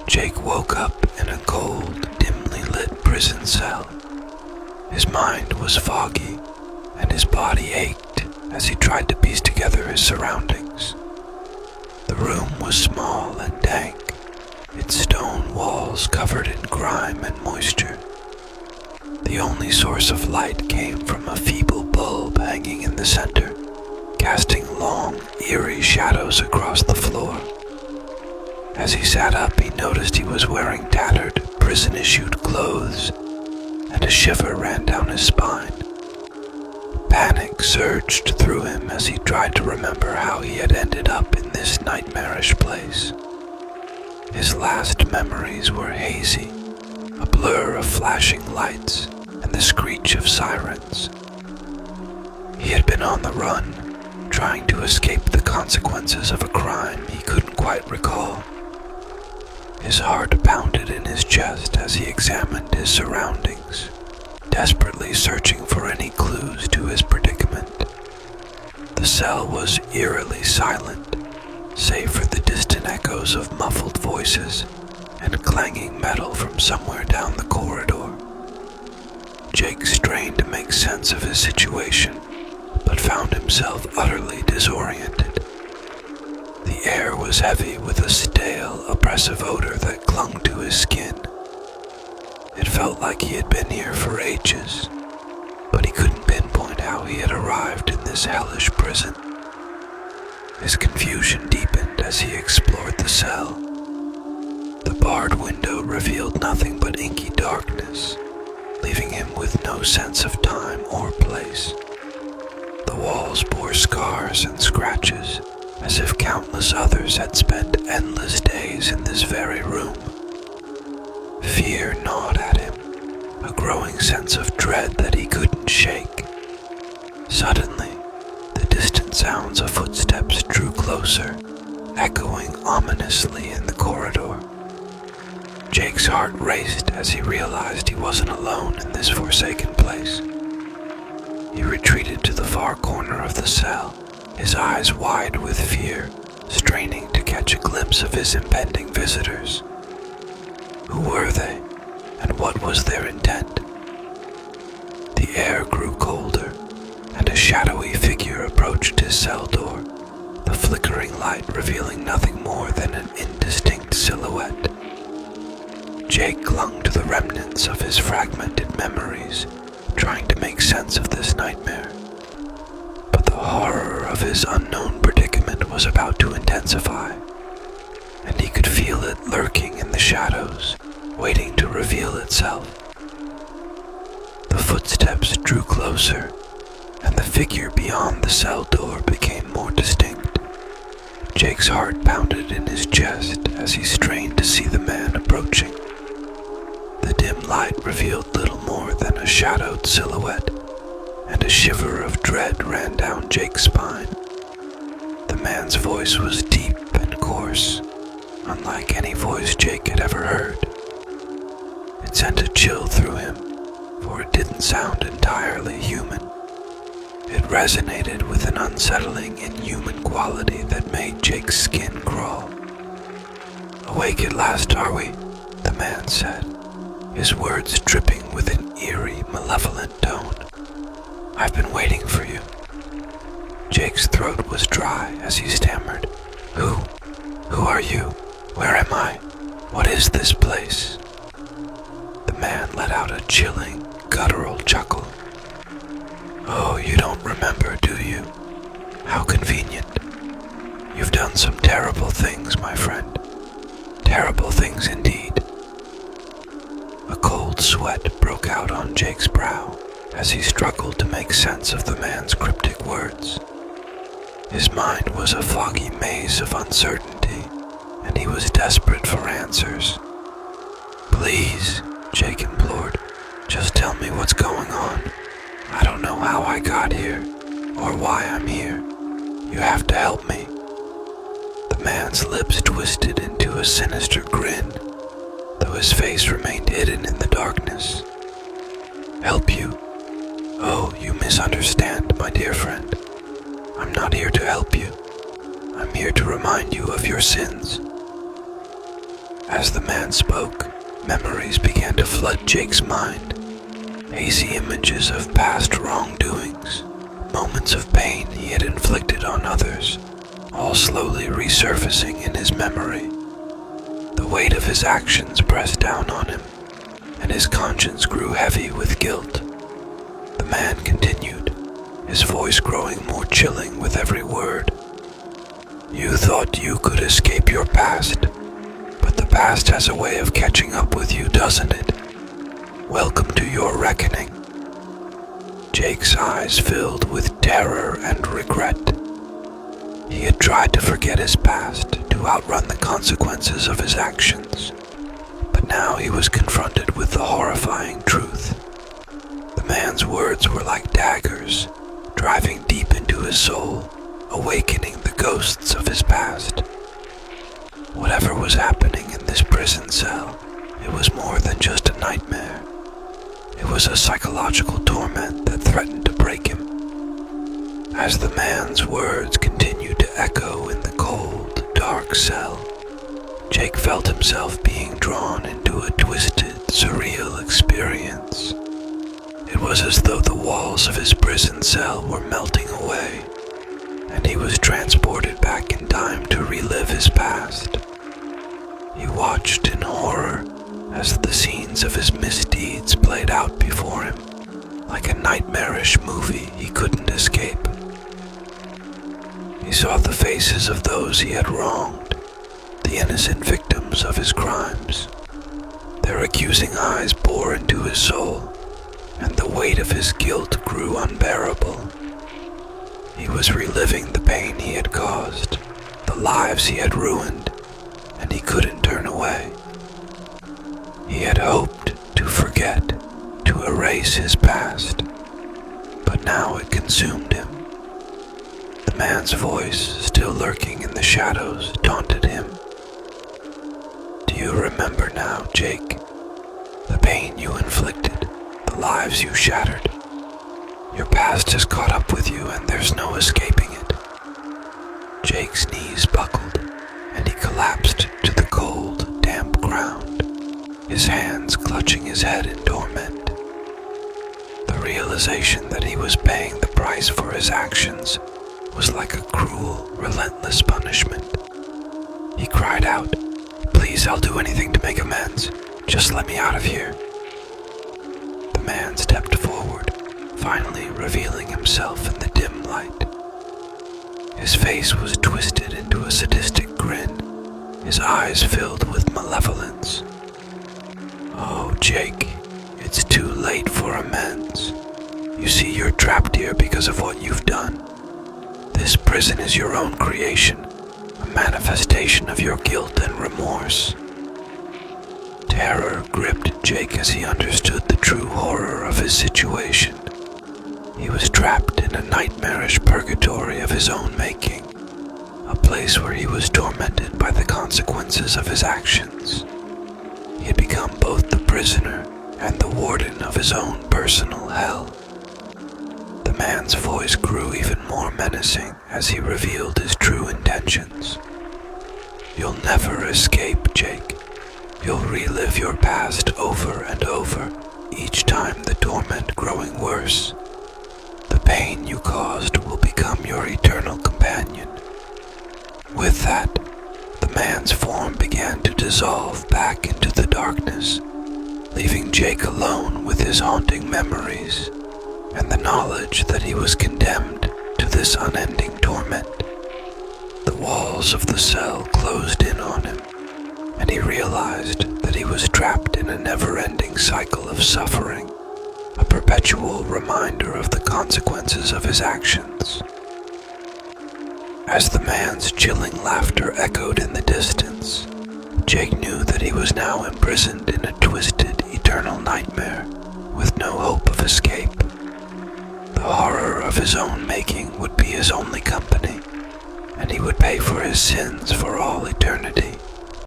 Jake woke up in a cold, dimly lit prison cell. His mind was foggy, and his body ached as he tried to piece together his surroundings. The room was small and dank, its stone walls covered in grime and moisture. The only source of light came from a feeble bulb hanging in the center, casting long, eerie shadows across the floor. As he sat up, he noticed he was wearing tattered, prison-issued clothes, and a shiver ran down his spine. Panic surged through him as he tried to remember how he had ended up in this nightmarish place. His last memories were hazy, a blur of flashing lights and the screech of sirens. He had been on the run, trying to escape the consequences of a crime he couldn't quite recall. His heart pounded in his chest as he examined his surroundings, desperately searching for any clues to his predicament. The cell was eerily silent, save for the distant echoes of muffled voices and clanging metal from somewhere down the corridor. Jake strained to make sense of his situation, but found himself utterly disoriented. The air was heavy with a stale, oppressive odor that clung to his skin. It felt like he had been here for ages, but he couldn't pinpoint how he had arrived in this hellish prison. His confusion deepened as he explored the cell. The barred window revealed nothing but inky darkness, leaving him with no sense of time or place. The walls bore scars and scratches, as if countless others had spent endless days in this very room. Fear gnawed at him, a growing sense of dread that he couldn't shake. Suddenly, the distant sounds of footsteps drew closer, echoing ominously in the corridor. Jake's heart raced as he realized he wasn't alone in this forsaken place. He retreated to the far corner of the cell, his eyes wide with fear, straining to catch a glimpse of his impending visitors. Who were they, and what was their intent? The air grew colder, and a shadowy figure approached his cell door, the flickering light revealing nothing more than an indistinct silhouette. Jake clung to the remnants of his fragmented memories, trying to make sense of this nightmare. But the horror of his unknown predicament was about to intensify, and he could feel it lurking in the shadows, waiting to reveal itself. The footsteps drew closer, and the figure beyond the cell door became more distinct. Jake's heart pounded in his chest as he strained to see the man approaching. The dim light revealed little more than a shadowed silhouette, and a shiver of dread ran down Jake's spine. The man's voice was deep and coarse, unlike any voice Jake had ever heard. It sent a chill through him, for it didn't sound entirely human. It resonated with an unsettling, inhuman quality that made Jake's skin crawl. "Awake at last, are we?" the man said, his words dripping with an eerie, malevolent tone. "I've been waiting for you." Jake's throat was dry as he stammered, Who are you? Where am I? What is this place?" The man let out a chilling, guttural chuckle. "Oh, you don't remember, do you? How convenient. You've done some terrible things, my friend. Terrible things indeed." A cold sweat broke out on Jake's brow as he struggled to make sense of the man's cryptic words. His mind was a foggy maze of uncertainty, and he was desperate for answers. "Please," Jake implored, "just tell me what's going on. I don't know how I got here, or why I'm here. You have to help me." The man's lips twisted into a sinister grin, though his face remained hidden in the darkness. "Help you? Oh, you misunderstand, my dear friend. I'm not here to help you. I'm here to remind you of your sins." As the man spoke, memories began to flood Jake's mind. Hazy images of past wrongdoings, moments of pain he had inflicted on others, all slowly resurfacing in his memory. The weight of his actions pressed down on him, and his conscience grew heavy with guilt. The man continued, his voice growing more chilling with every word. "You thought you could escape your past, but the past has a way of catching up with you, doesn't it? Welcome to your reckoning." Jake's eyes filled with terror and regret. He had tried to forget his past, to outrun the consequences of his actions, but now he was confronted with the horrifying truth. The man's words were like daggers, driving deep into his soul, awakening the ghosts of his past. Whatever was happening in this prison cell, it was more than just a nightmare. It was a psychological torment that threatened to break him. As the man's words continued to echo in the cold, dark cell, Jake felt himself being drawn into a twisted, surreal experience. It was as though the walls of his prison cell were melting away, and he was transported back in time to relive his past. He watched in horror as the scenes of his misdeeds played out before him, like a nightmarish movie he couldn't escape. He saw the faces of those he had wronged, the innocent victims of his crimes. Their accusing eyes bore into his soul, and the weight of his guilt grew unbearable. He was reliving the pain he had caused, the lives he had ruined, and he couldn't turn away. He had hoped to forget, to erase his past, but now it consumed him. The man's voice, still lurking in the shadows, taunted him. "Do you remember now, Jake? The pain you inflicted, the lives you shattered. Your past has caught up with you and there's no escaping it." Jake's knees buckled, and he collapsed to the cold, damp ground, his hands clutching his head in torment. The realization that he was paying the price for his actions was like a cruel, relentless punishment. He cried out, "Please, I'll do anything to make amends. Just let me out of here." The man stepped forward, finally revealing himself in the dim light. His face was twisted into a sadistic grin, his eyes filled with malevolence. "Oh, Jake, it's too late for amends. You see, you're trapped here because of what you've done. This prison is your own creation, a manifestation of your guilt and remorse." Terror gripped Jake as he understood the true horror of his situation. He was trapped in a nightmarish purgatory of his own making, a place where he was tormented by the consequences of his actions. He had become both the prisoner and the warden of his own personal hell. The man's voice grew even more menacing as he revealed his true intentions. "You'll never escape, Jake. You'll relive your past over and over, each time the torment growing worse. The pain you caused will become your eternal companion." With that, the man's form began to dissolve back into the darkness, leaving Jake alone with his haunting memories and the knowledge that he was condemned to this unending torment. The walls of the cell closed in on him, and he realized that he was trapped in a never-ending cycle of suffering, a perpetual reminder of the consequences of his actions. As the man's chilling laughter echoed in the distance, Jake knew that he was now imprisoned in a twisted, eternal nightmare with no hope of escape. The horror of his own making would be his only company, and he would pay for his sins for all eternity.